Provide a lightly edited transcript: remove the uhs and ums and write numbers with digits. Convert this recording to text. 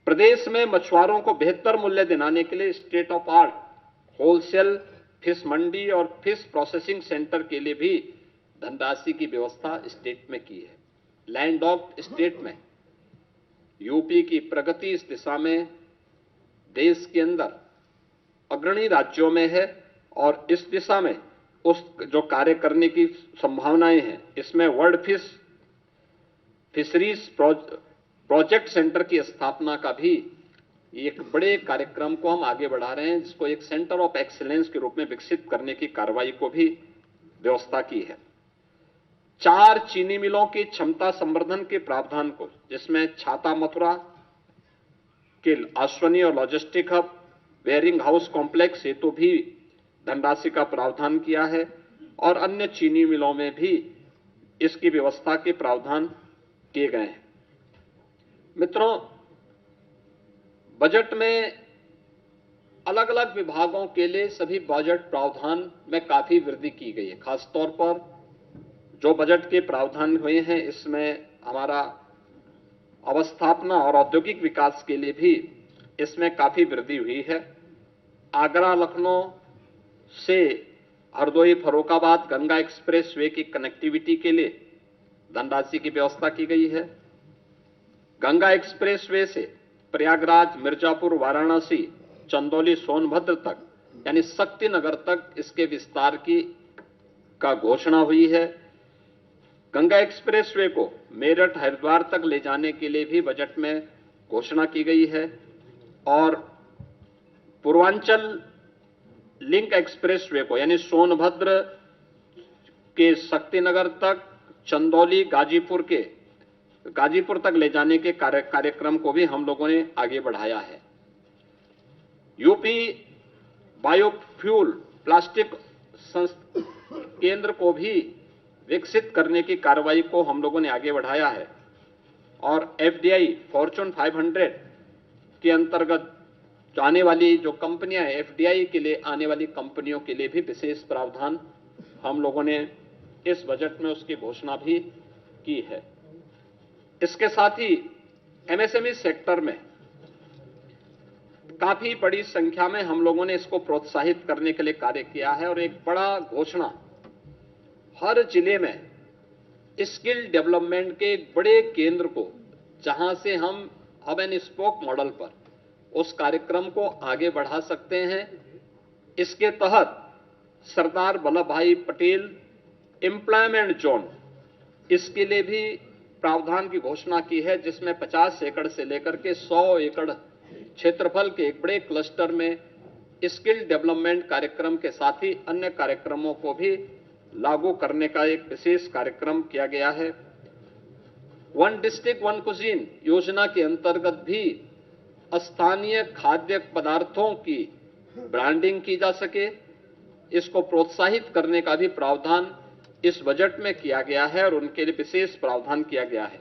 प्रदेश में मछुआरों को बेहतर मूल्य दिलाने के लिए state of art wholesale fish मंडी और फिश प्रोसेसिंग सेंटर के लिए भी धनराशि की व्यवस्था स्टेट में की है। लैंडलॉक्ड स्टेट में यूपी की प्रगति इस दिशा में देश के अंदर अग्रणी राज्यों में है और इस दिशा में उस जो कार्य करने की संभावनाएं हैं, इसमें वर्ल्ड फिशरीज प्रोजेक्ट सेंटर की स्थापना का भी एक बड़े कार्यक्रम को हम आगे बढ़ा रहे हैं, जिसको एक सेंटर ऑफ एक्सीलेंस के रूप में विकसित करने की कार्रवाई को भी व्यवस्था की है। 4 चीनी मिलों की क्षमता संवर्धन के प्रावधान को, जिसमें छाता मथुरा के अश्वनी और logistic hub wearing house complex हेतु भी धनराशि का प्रावधान किया है और अन्य चीनी मिलों में भी इसकी व्यवस्था के प्रावधान किए गए हैं। मित्रों, बजट में अलग अलग विभागों के लिए सभी बजट प्रावधान में काफी वृद्धि की गई है। खासतौर पर जो बजट के प्रावधान हुए हैं, इसमें हमारा अवस्थापना और औद्योगिक विकास के लिए भी इसमें काफी वृद्धि हुई है। आगरा लखनऊ से हरदोई फर्रुखाबाद गंगा एक्सप्रेस वे की कनेक्टिविटी के लिए धनराशि की व्यवस्था की गई है। गंगा एक्सप्रेस वे से प्रयागराज, मिर्जापुर, वाराणसी, चंदौली, सोनभद्र तक यानी शक्तिनगर तक इसके विस्तार का घोषणा हुई है। गंगा एक्सप्रेस वे को मेरठ, हरिद्वार तक ले जाने के लिए भी बजट में घोषणा की गई है और पूर्वांचल लिंक एक्सप्रेस वे को यानी सोनभद्र के शक्तिनगर तक, चंदौली, गाजीपुर तक ले जाने के कार्यक्रम को भी हम लोगों ने आगे बढ़ाया है। यूपी बायोफ्यूल प्लास्टिक केंद्र को भी विकसित करने की कार्रवाई को हम लोगों ने आगे बढ़ाया है और एफडीआई फॉर्च्यून 500 के अंतर्गत आने वाली जो कंपनियां हैं, एफडीआई के लिए आने वाली कंपनियों के लिए भी विशेष प्रावधान हम लोगों ने इस बजट में उसकी घोषणा भी की है। इसके साथ ही एमएसएमई सेक्टर में काफी बड़ी संख्या में हम लोगों ने इसको प्रोत्साहित करने के लिए कार्य किया है और एक बड़ा घोषणा हर जिले में स्किल डेवलपमेंट के एक बड़े केंद्र को, जहां से हम हब एंड स्पोक मॉडल पर उस कार्यक्रम को आगे बढ़ा सकते हैं। इसके तहत सरदार वल्लभ भाई पटेल एम्प्लॉयमेंट जोन, इसके लिए भी प्रावधान की घोषणा की है, जिसमें 50 एकड़ से लेकर के 100 एकड़ क्षेत्रफल के एक बड़े क्लस्टर में स्किल डेवलपमेंट कार्यक्रम के साथ ही अन्य कार्यक्रमों को भी लागू करने का एक विशेष कार्यक्रम किया गया है। वन डिस्ट्रिक्ट वन कुजीन योजना के अंतर्गत भी स्थानीय खाद्य पदार्थों की ब्रांडिंग की जा सके, इसको प्रोत्साहित करने का भी प्रावधान इस बजट में किया गया है और उनके लिए विशेष प्रावधान किया गया है।